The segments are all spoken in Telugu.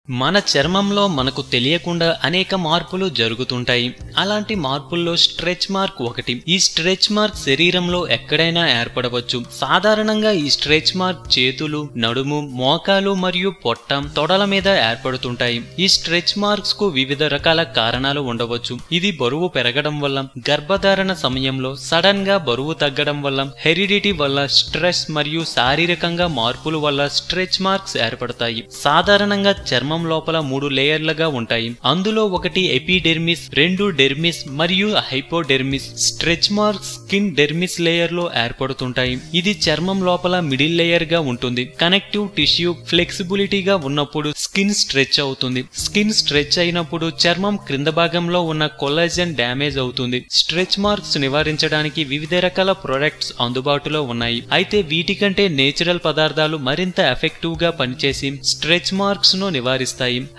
మన చర్మంలో మనకు తెలియకుండా అనేక మార్పులు జరుగుతుంటాయి. అలాంటి మార్పుల్లో స్ట్రెచ్ మార్క్ ఒకటి. ఈ స్ట్రెచ్ మార్క్ శరీరంలో ఎక్కడైనా ఏర్పడవచ్చు. సాధారణంగా ఈ స్ట్రెచ్ మార్క్ చేతులు, నడుము, మోకాలు మరియు పొట్ట, తొడల మీద ఏర్పడుతుంటాయి. ఈ స్ట్రెచ్ మార్క్స్ కు వివిధ రకాల కారణాలు ఉండవచ్చు. ఇది బరువు పెరగడం వల్ల, గర్భధారణ సమయంలో సడన్ గా బరువు తగ్గడం వల్ల, హెరిడిటీ వల్ల, స్ట్రెస్ మరియు శారీరకంగా మార్పుల వల్ల స్ట్రెచ్ మార్క్స్ ఏర్పడతాయి. సాధారణంగా చర్మం లోపల 3 లేయర్లుగా ఉంటాయి. అందులో ఒకటి ఎపిడెర్మిస్, 2 డెర్మిస్ మరియు hypodermis. Stretch marks skin dermis layer లో ఏర్పడుతుంటాయి. ఇది చర్మం లోపల మిడిల్ లేయర్ గా ఉంటుంది. కనెక్టివ్ టిష్యూ ఫ్లెక్సిబిలిటీగా ఉన్నప్పుడు స్కిన్ స్ట్రెచ్ అవుతుంది. స్కిన్ స్ట్రెచ్ అయినప్పుడు చర్మం క్రింద భాగంలో ఉన్న కొల్లాజెన్ డ్యామేజ్ అవుతుంది. స్ట్రెచ్ మార్క్స్ నివారించడానికి వివిధ రకాల ప్రొడక్ట్స్ అందుబాటులో ఉన్నాయి. అయితే వీటికంటే నేచురల్ పదార్థాలు మరింత ఎఫెక్టివ్ గా పనిచేసి స్ట్రెచ్ మార్క్స్ ను నివారిస్తాయి.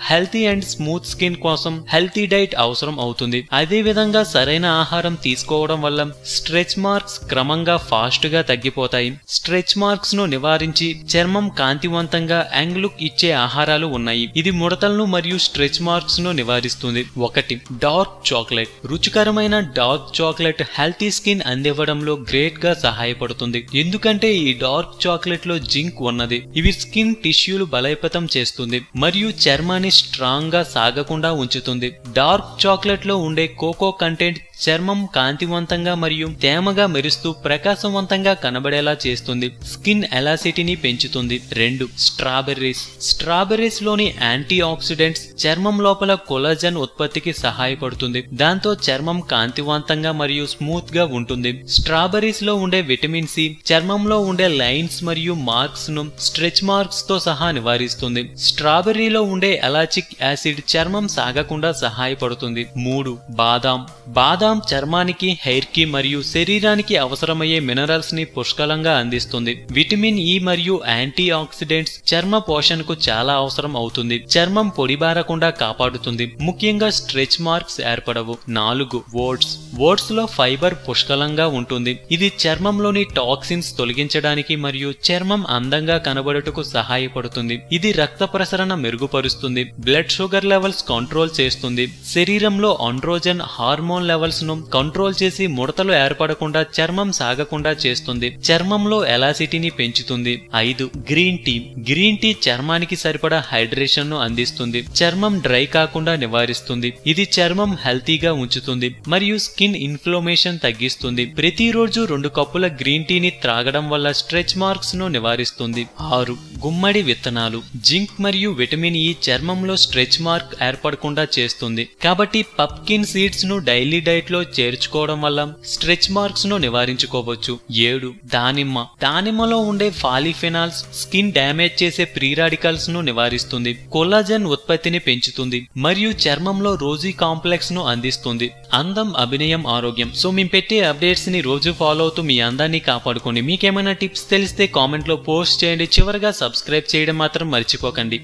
హెల్తీ అండ్ స్మూత్ స్కిన్ కోసం హెల్తీ డైట్ అవసరం అవుతుంది. అదే విధంగా సరైన ఆహారం తీసుకోవడం వల్ల స్ట్రెచ్ మార్క్స్ క్రమంగా ఫాస్ట్ గా తగ్గిపోతాయి. స్ట్రెచ్ మార్క్స్ ను నివారించి చర్మం కాంతివంతంగా యంగ్ లుక్ ఇచ్చే ఆహారాలు ఉన్నాయి. ఇది ముడతలను మరియు స్ట్రెచ్ మార్క్స్ ను నివారిస్తుంది. 1. Dark chocolate. రుచికరమైన డార్క్ చాక్లెట్ హెల్తీ స్కిన్ అందివ్వడంలో గ్రేట్ గా సహాయపడుతుంది. ఎందుకంటే ఈ డార్క్ చాక్లెట్ లో జింక్ ఉన్నది. ఇవి స్కిన్ టిష్యూలు బలోపేతం చేస్తుంది మరియు చర్మాన్ని స్ట్రాంగ్ గా సాగకుండా ఉంచుతుంది. డార్క్ చాక్లెట్ లో ఉండే కోకో కంటెంట్ చర్మం కాంతివంతంగా మరియు తేమగా మెరుస్తూ ప్రకాశవంతంగా కనబడేలా చేస్తుంది. స్కిన్ ఎలాసిటీని పెంచుతుంది. 2. స్ట్రాబెర్రీస్. స్ట్రాబెర్రీస్ లోని యాంటీ ఆక్సిడెంట్స్ చర్మం లోపల కొలాజన్ ఉత్పత్తికి సహాయపడుతుంది. దాంతో చర్మం కాంతివంతంగా మరియు స్మూత్ గా ఉంటుంది. స్ట్రాబెర్రీస్ లో ఉండే విటమిన్ సి చర్మంలో ఉండే లైన్స్ మరియు మార్క్స్ ను స్ట్రెచ్ మార్క్స్ తో సహా నివారిస్తుంది. స్ట్రాబెర్రీలో ఉండే ఎలాచిక్ యాసిడ్ చర్మం సాగకుండా సహాయపడుతుంది. 3. బాదాం చర్మానికి, హెయిర్ కి మరియు శరీరానికి అవసరమయ్యే మినరల్స్ ని పుష్కలంగా అందిస్తుంది. విటమిన్ ఇ మరియు యాంటీ ఆక్సిడెంట్స్ చర్మ పోషణకు చాలా అవసరం అవుతుంది. చర్మం పొడిబారకుండా కాపాడుతుంది. ముఖ్యంగా స్ట్రెచ్ మార్క్స్ ఏర్పడవు. 4. ఓట్స్ లో ఫైబర్ పుష్కలంగా ఉంటుంది. ఇది చర్మంలోని టాక్సిన్స్ తొలగించడానికి మరియు చర్మం అందంగా కనబడుటకు సహాయపడుతుంది. ఇది రక్త ప్రసరణ మెరుగుపరుస్తుంది. బ్లడ్ షుగర్ లెవెల్స్ కంట్రోల్ చేస్తుంది. శరీరంలో ఆండ్రోజన్ హార్మోన్ లెవెల్స్ ను కంట్రోల్ చేసి ముడతలు ఏర్పడకుండా చర్మం సాగకుండా చేస్తుంది. చర్మంలో ఎలాసిటీని పెంచుతుంది. 5. గ్రీన్ టీ చర్మానికి సరిపడా హైడ్రేషన్ ను అందిస్తుంది. చర్మం డ్రై కాకుండా నివారిస్తుంది. ఇది చర్మం హెల్తీగా ఉంచుతుంది మరియు స్కిన్ ఇన్ఫ్లమేషన్ తగ్గిస్తుంది. ప్రతిరోజు 2 కప్పుల గ్రీన్ టీని త్రాగడం వల్ల స్ట్రెచ్ మార్క్స్ ను నివారిస్తుంది. 6. గుమ్మడి విత్తనాలు. జింక్ మరియు విటమిన్ ఇ చర్మంలో స్ట్రెచ్ మార్క్ ఏర్పడకుండా చేస్తుంది. కాబట్టి పంప్కిన్ సీడ్స్ ను డైలీ డైట్ లో చేర్చుకోవడం వల్ల స్ట్రెచ్ మార్క్స్ ను నివారించుకోవచ్చు. 7. దానిమ్మలో ఉండే పాలిఫెనాల్స్ స్కిన్ డ్యామేజ్ చేసే ఫ్రీ రాడికల్స్ ను నివారిస్తుంది. కొల్లాజెన్ ఉత్పత్తిని పెంచుతుంది మరియు చర్మంలో రోజీ కాంప్లెక్స్ ను అందిస్తుంది. అందం, అభినయం, ఆరోగ్యం. సో మేము పెట్టే అప్డేట్స్ ని రోజు ఫాలో అవుతూ మీ అందాన్ని కాపాడుకోండి. మీకేమైనా టిప్స్ తెలిస్తే కామెంట్ లో పోస్ట్ చేయండి. చివరగా సబ్స్క్రైబ్ చేయడం మాత్రం మర్చిపోకండి.